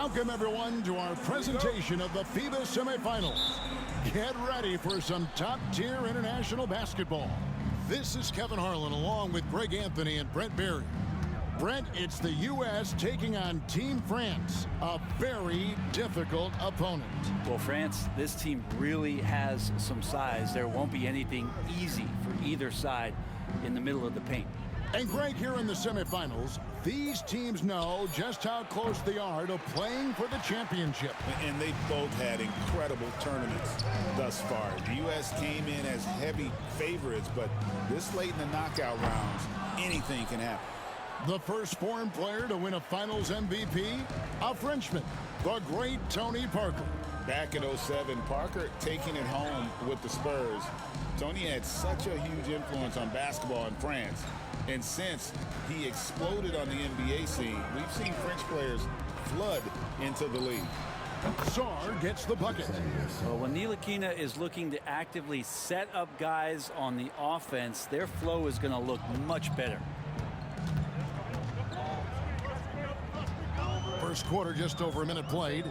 Welcome, everyone, to our presentation of the FIBA semifinals. Get ready for some top-tier international basketball. This is Kevin Harlan along with Greg Anthony and Brent Berry. Brent, it's the U.S. taking on Team France, a very difficult opponent. Well, France, this team really has some size. There won't be anything easy for either side in the middle of the paint. And Greg, here in the semifinals, these teams know just how close they are to playing for the championship. And they both had incredible tournaments thus far. The U.S. came in as heavy favorites, but this late in the knockout rounds, anything can happen. The first foreign player to win a finals MVP, a Frenchman, the great Tony Parker. Back in '07, Parker taking it home with the Spurs. Tony had such a huge influence on basketball in France. And since he exploded on the NBA scene, we've seen French players flood into the league. Sarr gets the bucket. Well, when Ntilikina is looking to actively set up guys on the offense, their flow is going to look much better. First quarter, just over a minute played.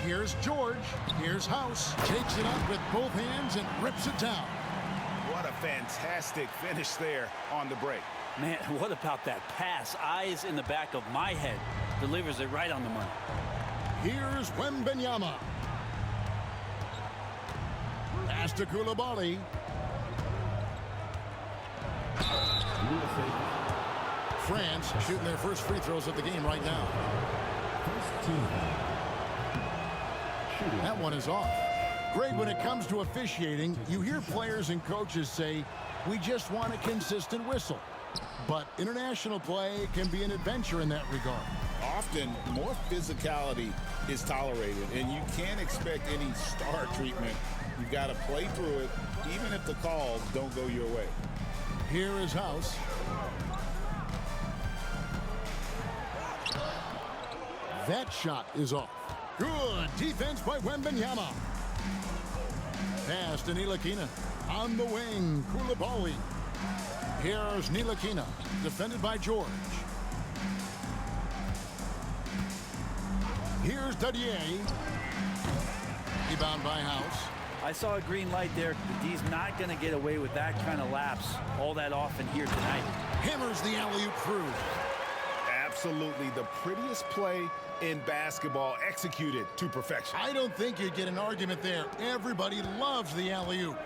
Here's George. Here's House. Takes it up with both hands and rips it down. What a fantastic finish there on the break. Man, what about that pass? Eyes in the back of my head. Delivers it right on the money. Here's Wembanyama. Pass to Koulibaly. France shooting their first free throws of the game right now. That one is off. Greg, when it comes to officiating, you hear players and coaches say, we just want a consistent whistle. But international play can be an adventure in that regard. Often, more physicality is tolerated, and you can't expect any star treatment. You've got to play through it, even if the calls don't go your way. Here is House. That shot is off. Good defense by Wembanyama. Pass to Ntilikina. On the wing, Koulibaly. Here's Ntilikina, defended by George. Here's Dadier. Rebound by House. I saw a green light there. The D's not going to get away with that kind of lapse all that often here tonight. Hammers the alley-oop through. Absolutely the prettiest play in basketball, executed to perfection. I don't think you'd get an argument there. Everybody loves the alley-oop.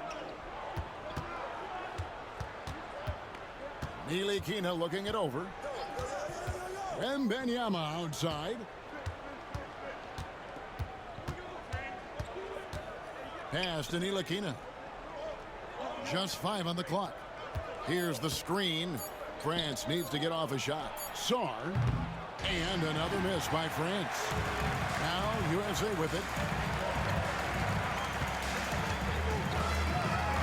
Ntilikina looking it over. Wembanyama outside. Pass to Ntilikina. Just 5 on the clock. Here's the screen. France needs to get off a shot. Sarr. And another miss by France. Now USA with it.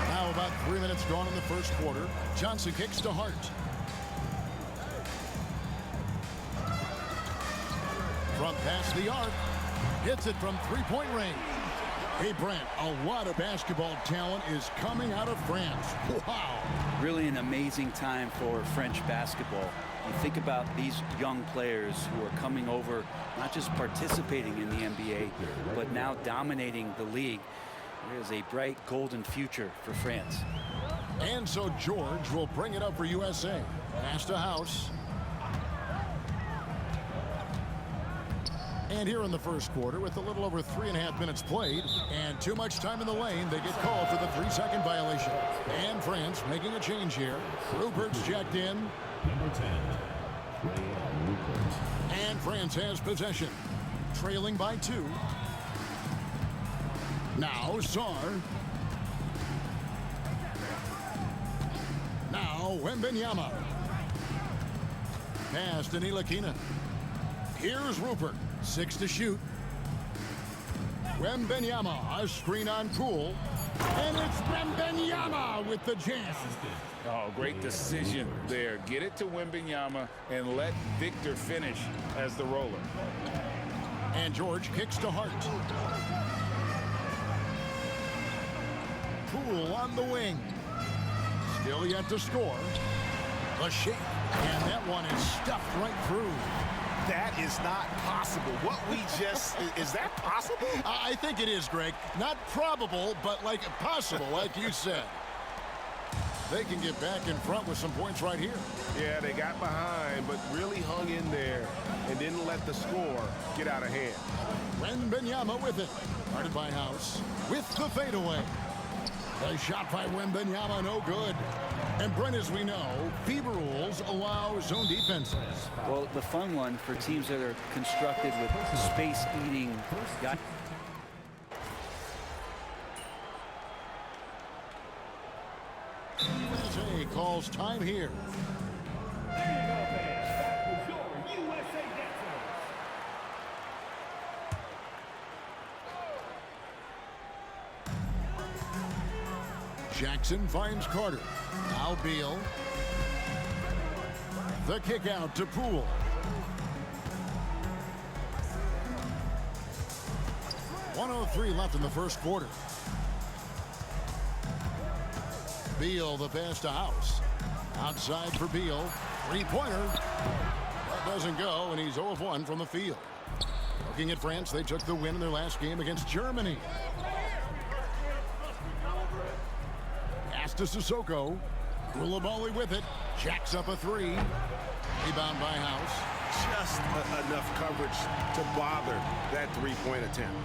Now about 3 minutes gone in the first quarter. Johnson kicks to Hart. From past the arc. Hits it from three-point range. Hey, Brent, a lot of basketball talent is coming out of France. Wow. Really an amazing time for French basketball. You think about these young players who are coming over, not just participating in the NBA, but now dominating the league. There is a bright golden future for France. And so George will bring it up for USA. Pass to House. And here in the first quarter, with a little over 3.5 minutes played and too much time in the lane, they get called for the 3-second violation. And France making a change here. Rupert's checked in. Number 10, Rupert. And France has possession, trailing by 2. Now Sarr. Now Wembanyama. Pass to Ntilikina. Here's Rupert. 6 to shoot. Wembanyama, a screen on Poole. And it's Wembanyama with the jam. Oh, great decision there. Get it to Wembanyama and let Victor finish as the roller. And George kicks to Hart. Poole on the wing. Still yet to score. A shake. And that one is stuffed right through. That is not possible. What we just, is that possible? I think it is, Greg. Not probable, but like possible, like you said. They can get back in front with some points right here. Yeah, they got behind, but really hung in there and didn't let the score get out of hand. Wembanyama with it. Guarded by House with the fadeaway. The shot by Wembanyama, no good. And Brent, as we know, FIBA rules allow zone defenses. Well, the fun one for teams that are constructed with space-eating guys. USA calls time here. Jackson finds Carter. Now Beal. The kick out to Poole. .103 left in the first quarter. Beal, the pass to House. Outside for Beal. Three-pointer. That doesn't go, and he's 0 of 1 from the field. Looking at France, they took the win in their last game against Germany. Pass to Sissoko. Koulibaly with it. Jacks up a three. Rebound by House. Just enough coverage to bother that three-point attempt.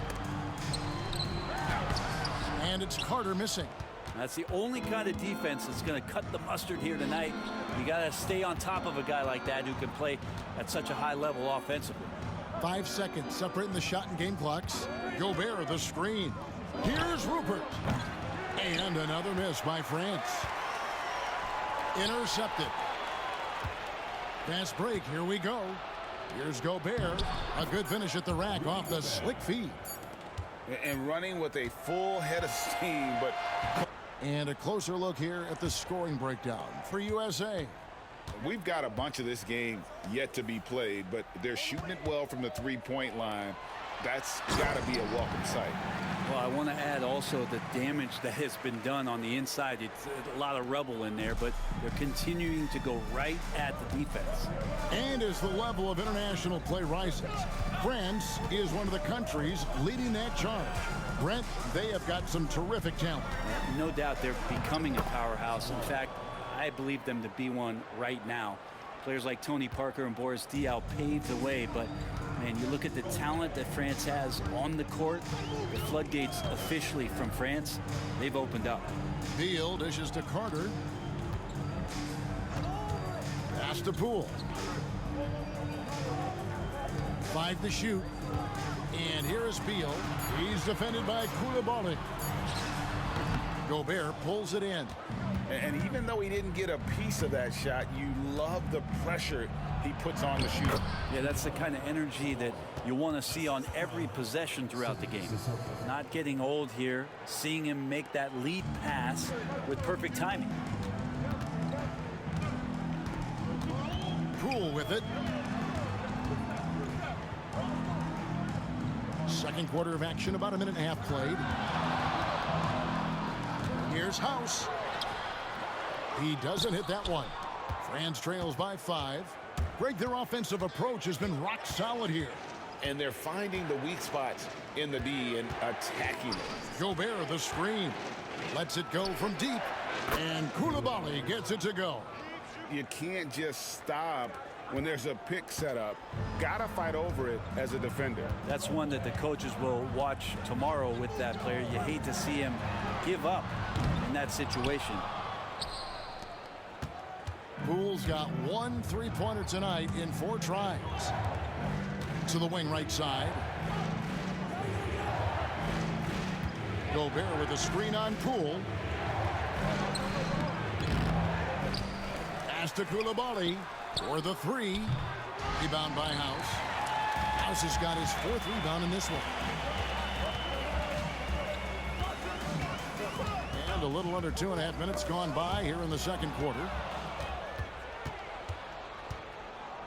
And it's Carter missing. That's the only kind of defense that's going to cut the mustard here tonight. You got to stay on top of a guy like that who can play at such a high level offensively. 5 seconds separating the shot and game clocks. Gobert, the screen. Here's Rupert. And another miss by France. Intercepted. Fast break. Here we go. Here's Gobert. A good finish at the rack off the slick feed. And running with a full head of steam, but... And a closer look here at the scoring breakdown for USA. We've got a bunch of this game yet to be played, but they're shooting it well from the three-point line. That's got to be a welcome sight. Well, I want to add also the damage that has been done on the inside. It's a lot of rubble in there, but they're continuing to go right at the defense. And as the level of international play rises, France is one of the countries leading that charge. Brent, they have got some terrific talent. No doubt they're becoming a powerhouse. In fact, I believe them to be one right now. Players like Tony Parker and Boris Diaw paved the way, but man, you look at the talent that France has on the court, the floodgates officially from France, they've opened up. Beal dishes to Carter. Pass to Poole. 5 to shoot. And here is Beal. He's defended by Koulibaly. Gobert pulls it in. And even though he didn't get a piece of that shot, you love the pressure he puts on the shooter. Yeah, that's the kind of energy that you want to see on every possession throughout the game. Not getting old here, seeing him make that lead pass with perfect timing. Poole with it. Second quarter of action, about a minute and a half played. Here's House. He doesn't hit that one. France trails by 5. Greg, their offensive approach has been rock solid here. And they're finding the weak spots in the D and attacking it. Gobert, the screen. Lets it go from deep. And Koulibaly gets it to go. You can't just stop when there's a pick set up. Gotta fight over it as a defender. That's one that the coaches will watch tomorrow with that player. You hate to see him give up in that situation. Poole's got 1 3-pointer tonight in 4 tries. To the wing right side. Gobert with a screen on Poole. Pass to Koulibaly for the 3. Rebound by House. House has got his 4th rebound in this one. And a little under 2.5 minutes gone by here in the second quarter.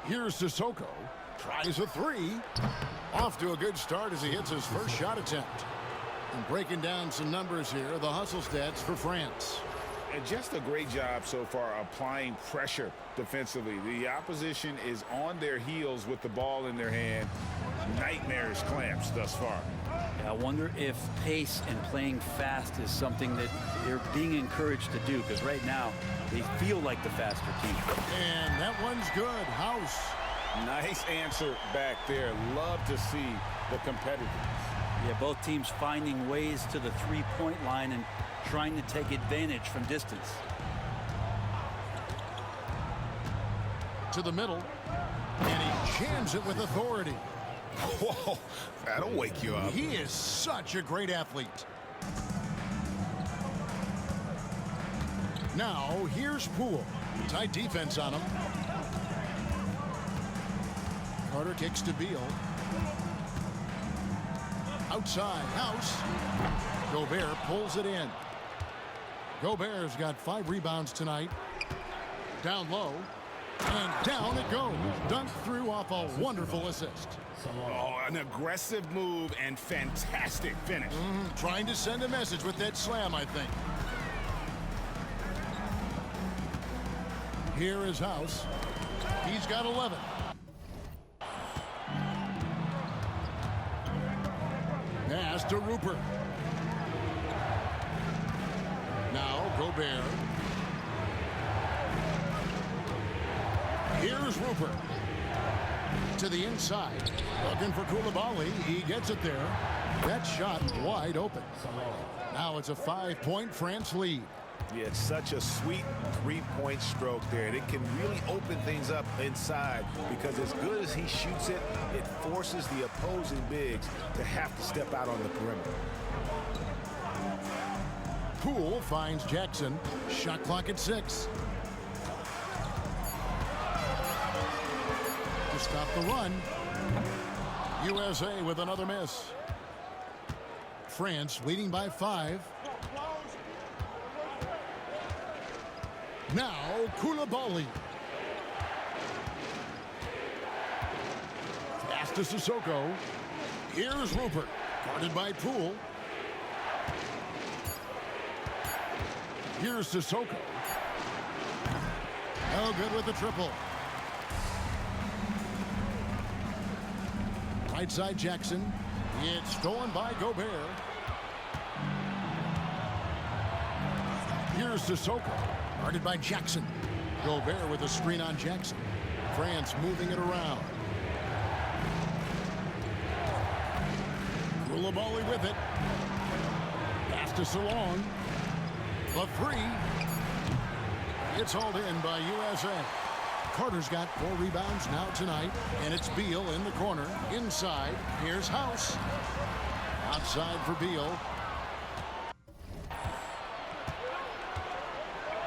Here's Sissoko. Tries a 3. Off to a good start as he hits his first shot attempt. And breaking down some numbers here, the hustle stats for France. And just a great job so far applying pressure defensively. The opposition is on their heels with the ball in their hand. Nightmarish clamps thus far. Yeah, I wonder if pace and playing fast is something that they're being encouraged to do, because right now they feel like the faster team. And that one's good. House. Nice answer back there. Love to see the competitiveness. Yeah, both teams finding ways to the three-point line and trying to take advantage from distance. To the middle. And he jams it with authority. Whoa, that'll wake you up. He is such a great athlete. Now, here's Poole. Tight defense on him. Carter kicks to Beal. Outside, House. Gobert pulls it in. Gobert's got 5 rebounds tonight. Down low. And down it goes. Dunked through off a wonderful assist. Oh, an aggressive move and fantastic finish. Trying to send a message with that slam, I think. Here is House. He's got 11. Pass to Rupert. Now Gobert. Here's Rupert. To the inside. Looking for Coulibaly. He gets it there. That shot wide open. Now it's a 5-point France lead. Yeah, it's such a sweet three-point stroke there. And it can really open things up inside, because as good as he shoots it, it forces the opposing bigs to have to step out on the perimeter. Poole finds Jackson. Shot clock at 6. To stop the run. USA with another miss. France leading by 5. Now Coulibaly. Pass to Sissoko. Here's Rupert. Guarded by Poole. Here's Sissoko. Oh, good with the triple. Right side Jackson. It's stolen by Gobert. Here's Sissoko. Guarded by Jackson. Gobert with a screen on Jackson. France moving it around. Coulibaly with it. Pass to Salon. The 3. It's hauled in by USA. Carter's got 4 rebounds now tonight. And it's Beal in the corner. Inside. Here's House. Outside for Beal.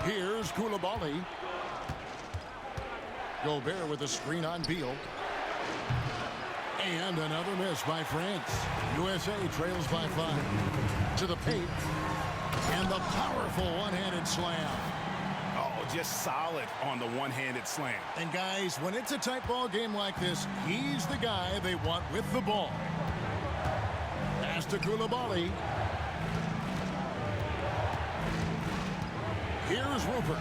Here's Coulibaly. Gobert with a screen on Beal. And another miss by France. USA trails by 5. To the paint. And the powerful one-handed slam. Oh, just solid on the one-handed slam. And guys, when it's a tight ball game like this, he's the guy they want with the ball. Pass to Coulibaly. Here's Rupert.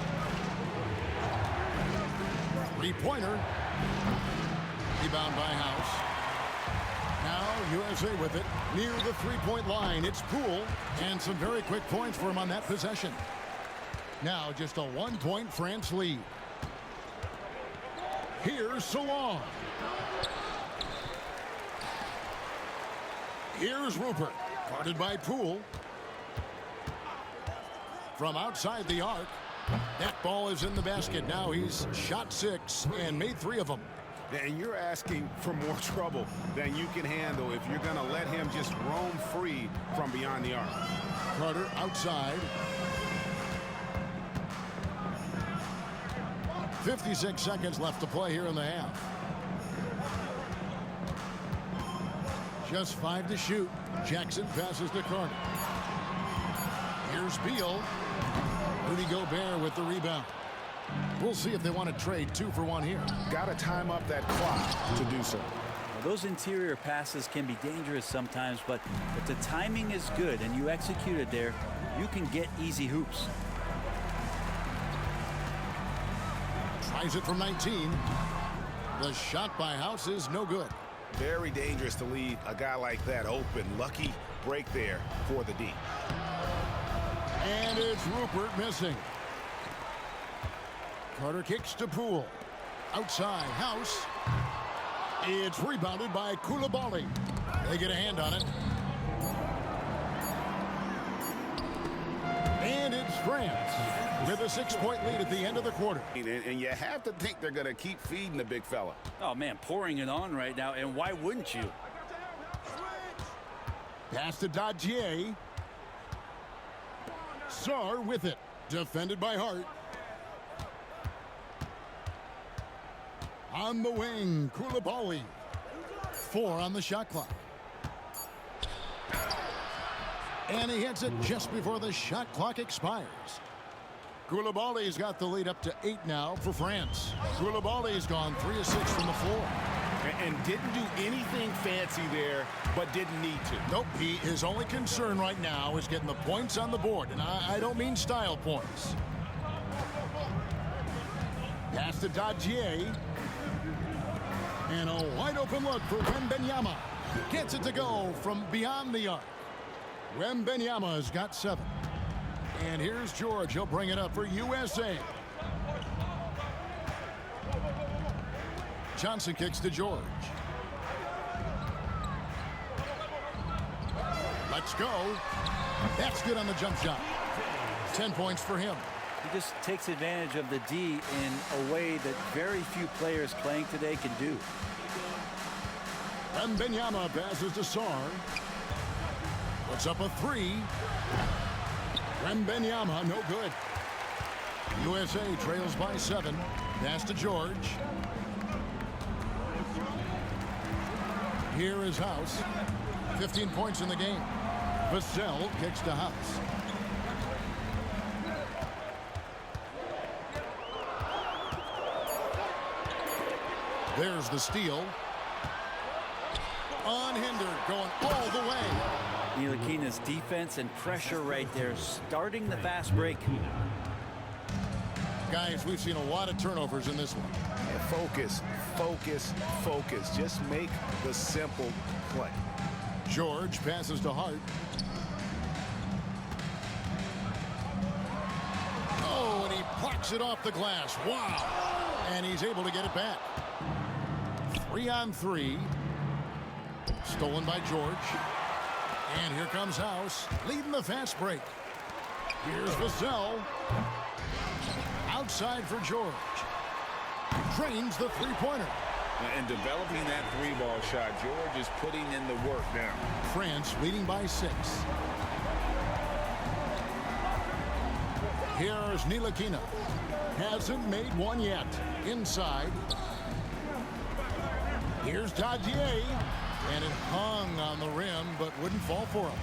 3-pointer. Rebound by House. Now USA with it near the 3-point line. It's Poole, and some very quick points for him on that possession. Now just a 1-point France lead. Here's Salon. Here's Rupert, guarded by Poole. From outside the arc, that ball is in the basket. Now he's shot 6 and made 3 of them. And you're asking for more trouble than you can handle if you're going to let him just roam free from beyond the arc. Carter outside. 56 seconds left to play here in the half. Just 5 to shoot. Jackson passes to Carter. Here's Beal. Rudy Gobert with the rebound. We'll see if they want to trade 2 for 1 here. Got to time up that clock to do so. Well, those interior passes can be dangerous sometimes, but if the timing is good and you execute it there, you can get easy hoops. Tries it from 19. The shot by House is no good. Very dangerous to leave a guy like that open. Lucky break there for the D. And it's Rupert missing. Carter kicks to Poole. Outside, House. It's rebounded by Koulibaly. They get a hand on it. And it's France with a 6-point lead at the end of the quarter. And you have to think they're going to keep feeding the big fella. Oh, man, pouring it on right now, and why wouldn't you? Pass to Dadier. Sarr with it. Defended by Hart. On the wing, Koulibaly. 4 on the shot clock. And he hits it just before the shot clock expires. Koulibaly's got the lead up to 8 now for France. Koulibaly's gone 3 of 6 from the floor. And didn't do anything fancy there, but didn't need to. Nope, his only concern right now is getting the points on the board. And I don't mean style points. Pass to Dadier. And a wide open look for Wembanyama. Gets it to go from beyond the arc. Wembanyama's got 7. And here's George. He'll bring it up for USA. Johnson kicks to George. Let's go. That's good on the jump shot. 10 points for him. He just takes advantage of the D in a way that very few players playing today can do. Wembanyama passes to Sarr. Puts up a 3. Wembanyama, no good. USA trails by 7. Pass to George. Here is House. 15 points in the game. Vassell kicks to House. There's the steal. Unhindered, going all the way. Ntilikina's defense and pressure right there, starting the fast break. Guys, we've seen a lot of turnovers in this one. Focus, focus, focus. Just make the simple play. George passes to Hart. Oh, and he plucks it off the glass. Wow. And he's able to get it back. 3 on 3. Stolen by George. And here comes House, leading the fast break. Here's Vassell. Outside for George. Drains the three-pointer. And developing that 3-ball shot, George is putting in the work now. France leading by 6. Here's Ntilikina. Hasn't made one yet. Inside. Here's Dadier. And it hung on the rim, but wouldn't fall for him.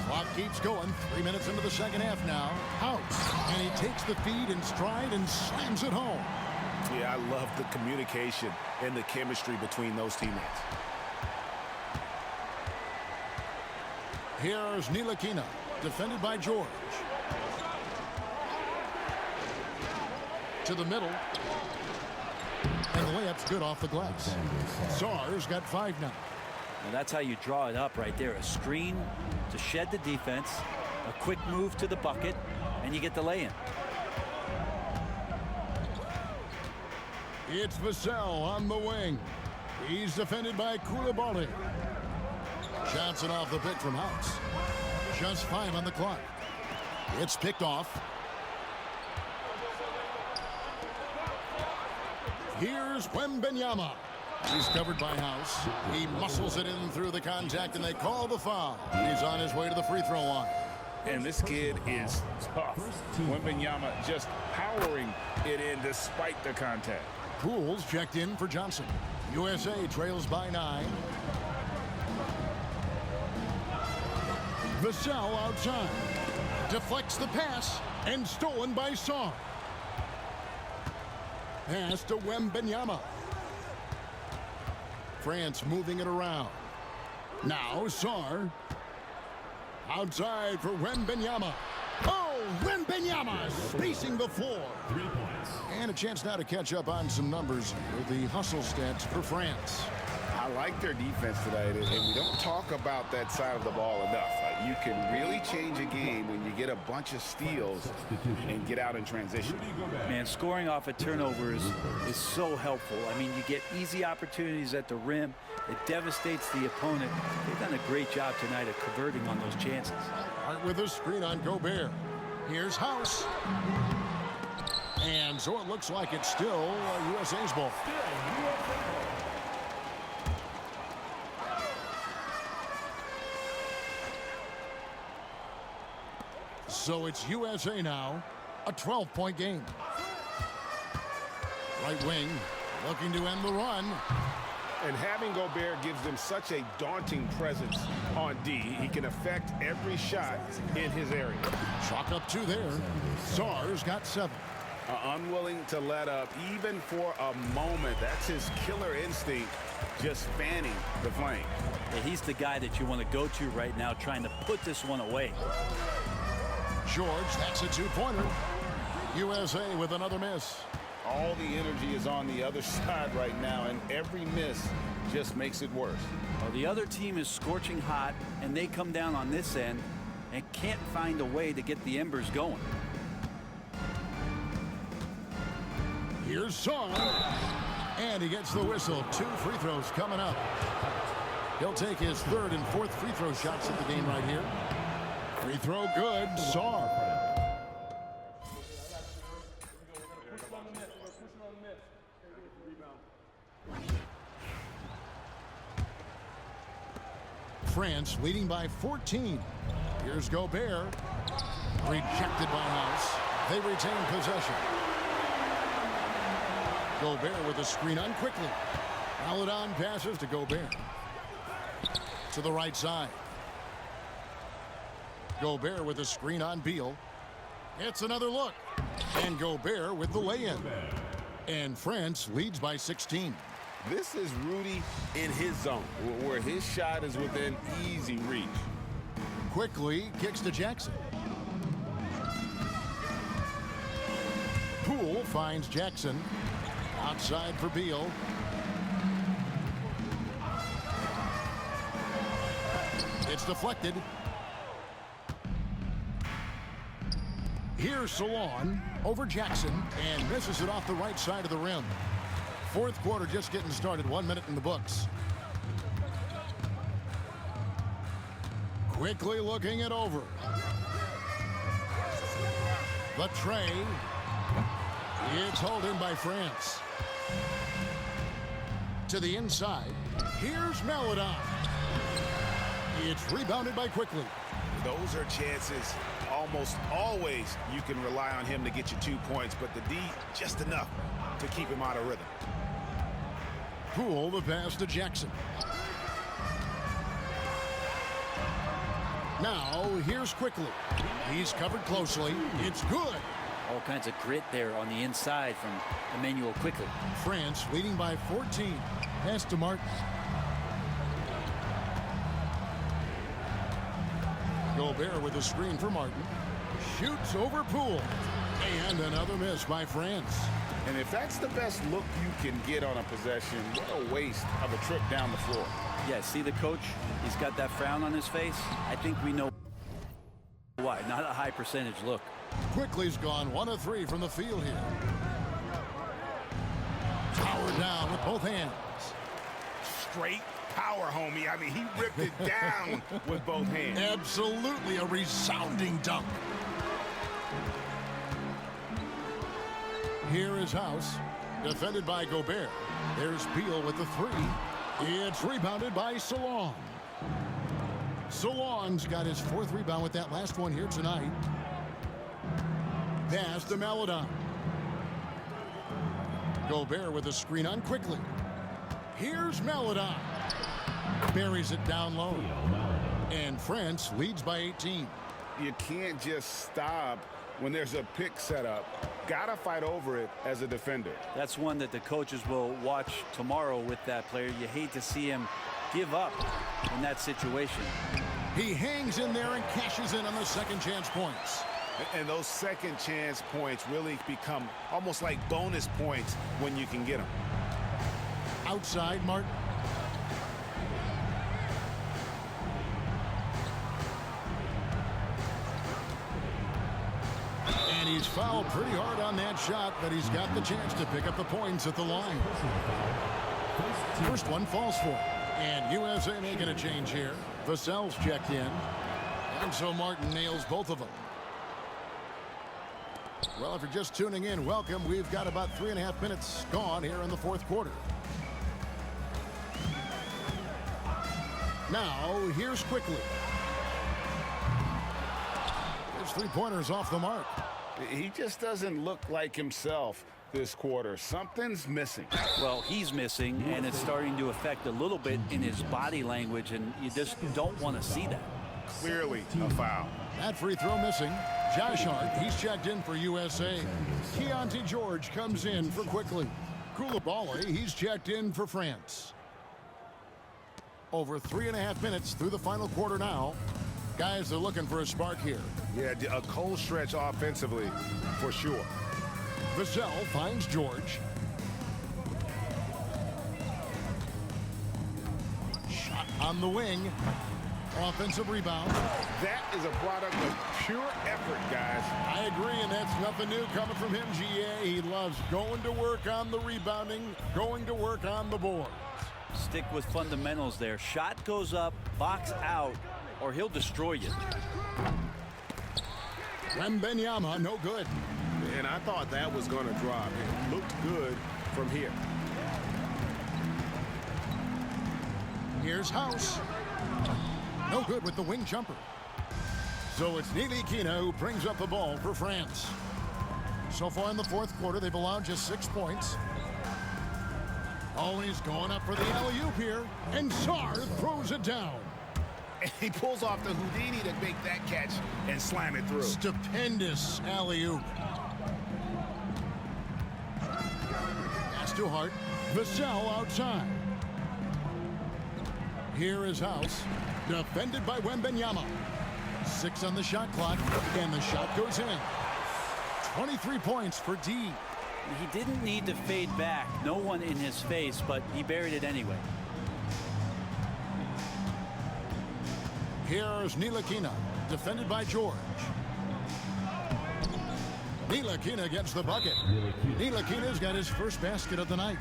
Clock keeps going. 3 minutes into the second half now. House. And he takes the feed in stride and slams it home. Yeah, I love the communication and the chemistry between those teammates. Here's Ntilikina, defended by George. To the middle. And the layup's good off the glass. Sarr's got 5 now. And that's how you draw it up right there. A screen to shed the defense, a quick move to the bucket, and you get the lay-in. It's Vassell on the wing. He's defended by Koulibaly. Johnson off the pick from House. Just 5 on the clock. It's picked off. Here's Wembanyama. He's covered by House. He muscles it in through the contact, and they call the foul. He's on his way to the free throw line. And this kid is tough. Wembanyama just powering it in despite the contact. Poole's checked in for Johnson. USA trails by 9. Vassell outside. Deflects the pass and stolen by Sarr. Pass to Wembanyama. France moving it around. Now Sarr. Outside for Wembanyama. Oh, Wembanyama spacing the floor. 3 points. And a chance now to catch up on some numbers with the hustle stats for France. I like their defense tonight, and we don't talk about that side of the ball enough. You can really change a game when you get a bunch of steals and get out in transition. Man, scoring off of turnovers is so helpful. I mean, you get easy opportunities at the rim. It devastates the opponent. They've done a great job tonight of converting on those chances. Hart with a screen on Gobert. Here's House. And so it looks like it's still USA's ball. So it's USA now, a 12-point game. Right wing, looking to end the run. And having Gobert gives them such a daunting presence on D. He can affect every shot in his area. Chalk up 2 there. Czar's got 7. Unwilling to let up even for a moment. That's his killer instinct, just fanning the flame. Yeah, he's the guy that you want to go to right now, trying to put this one away. George, that's a 2-pointer. USA with another miss. All the energy is on the other side right now, and every miss just makes it worse. Well, the other team is scorching hot, and they come down on this end and can't find a way to get the embers going. Here's Song. And he gets the whistle. 2 free throws coming up. He'll take his 3rd and 4th free throw shots at the game right here. Free throw good. Song. France leading by 14. Here's Gobert. Rejected by House. They retain possession. Gobert with a screen on quickly. Maledon passes to Gobert. To the right side. Gobert with a screen on Beal. It's another look. And Gobert with the lay-in. And France leads by 16. This is Rudy in his zone, where his shot is within easy reach. Quickly kicks to Jackson. Poole finds Jackson. Outside for Beal. It's deflected. Here's Salon over Jackson and misses it off the right side of the rim. 4th quarter just getting started. 1 minute in the books. Quickly looking it over. The tray. It's hauled in by France. To the inside. Here's Maledon. It's rebounded by Quickly. Those are chances. Almost always you can rely on him to get you 2 points, but the D just enough to keep him out of rhythm. Poole the pass to Jackson. Now here's Quickly. He's covered closely. It's good. All kinds of grit there on the inside from Emmanuel Quickly. France leading by 14. Pass to Martin. Gobert with a screen for Martin. Shoots over Poole. And another miss by France. And if that's the best look you can get on a possession, what a waste of a trip down the floor. Yeah, see the coach? He's got that frown on his face. I think we know why. Not a high percentage look. Quickly's gone 1 of 3 from the field here. Power down with both hands. Straight power, homie. I mean, he ripped it down with both hands. Absolutely a resounding dunk. Here is House, defended by Gobert. There's Beal with the 3. It's rebounded by Salon. Salon's got his 4th rebound with that last one here tonight. Pass to Maledon. Gobert with a screen on Quickly. Here's Maledon. Buries it down low. And France leads by 18. You can't just stop when there's a pick set up. Gotta fight over it as a defender. That's one that the coaches will watch tomorrow with that player. You hate to see him give up in that situation. He hangs in there and cashes in on the second chance points. And those second chance points really become almost like bonus points when you can get them. Outside, Martin. And he's fouled pretty hard on that shot, but he's got the chance to pick up the points at the line. First one falls for him. And USA making a change here. Vassell's checked in. And so Martin nails both of them. Well, if you're just tuning in, welcome. We've got about 3.5 minutes gone here in the fourth quarter. Now, here's Quickly. His three-pointer's off the mark. He just doesn't look like himself this quarter. Something's missing. Well, he's missing, and it's starting to affect a little bit in his body language, and you just don't want to see that. Clearly a foul. That free throw missing. Josh Hart, he's checked in for USA. Keontae George comes in for Quickly. Koulibaly, he's checked in for France. Over 3.5 minutes through the final quarter now. Guys are looking for a spark here. Yeah, a cold stretch offensively, for sure. Vassell finds George. Shot on the wing. Offensive rebound. That is a product of pure effort, guys. I agree, and that's nothing new coming from him, GA. He loves going to work on the rebounding, going to work on the boards. Stick with fundamentals there. Shot goes up, box out, or he'll destroy you. Wembanyama, no good. And I thought that was going to drop. It looked good from here. Here's House. No good with the wing jumper. So it's Nilikina who brings up the ball for France. So far in the fourth quarter, they've allowed just 6 points. Oh, he's going up for the alley-oop here. And Sarr throws it down. And he pulls off the Houdini to make that catch and slam it through. Stupendous alley-oop. Pass to Hart. Vassell outside. Here is House. Defended by Wembanyama. 6 on the shot clock, and the shot goes in. 23 points for D. He didn't need to fade back. No one in his face, but he buried it anyway. Here's Nilikina, defended by George. Nilikina gets the bucket. Nilikina's got his first basket of the night.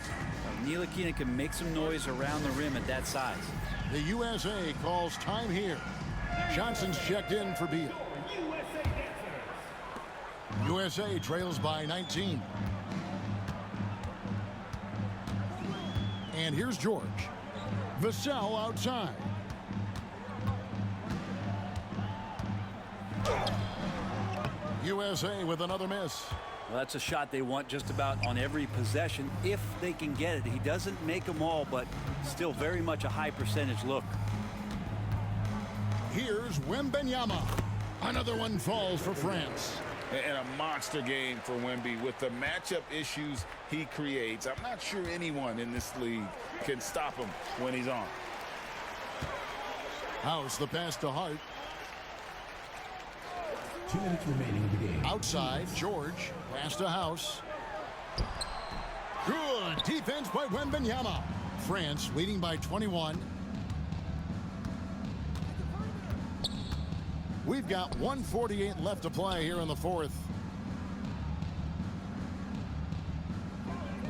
Nilikina can make some noise around the rim at that size. The USA calls time here. Johnson's checked in for Beal. USA trails by 19. And here's George. Vassell outside. USA with another miss. Well, that's a shot they want just about on every possession if they can get it. He doesn't make them all, but still very much a high percentage look. Here's Wembanyama. Another one falls for France. And a monster game for Wemby with the matchup issues he creates. I'm not sure anyone in this league can stop him when he's on. House the pass to Hart. 2 minutes remaining in the game. Outside, George. Pass to House. Good defense by Wembanyama. France leading by 21. We've got 1:48 left to play here in the fourth.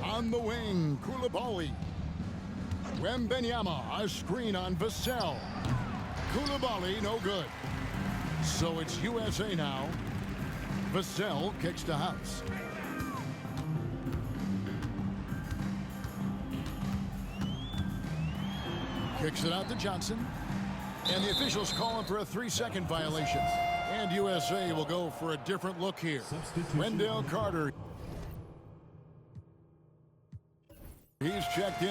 On the wing, Koulibaly. Wembanyama, a screen on Vassell. Koulibaly, no good. So it's USA now. Vassell kicks to House. Kicks it out to Johnson. And the officials calling for a 3-second violation. And USA will go for a different look here. Wendell Carter. He's checked in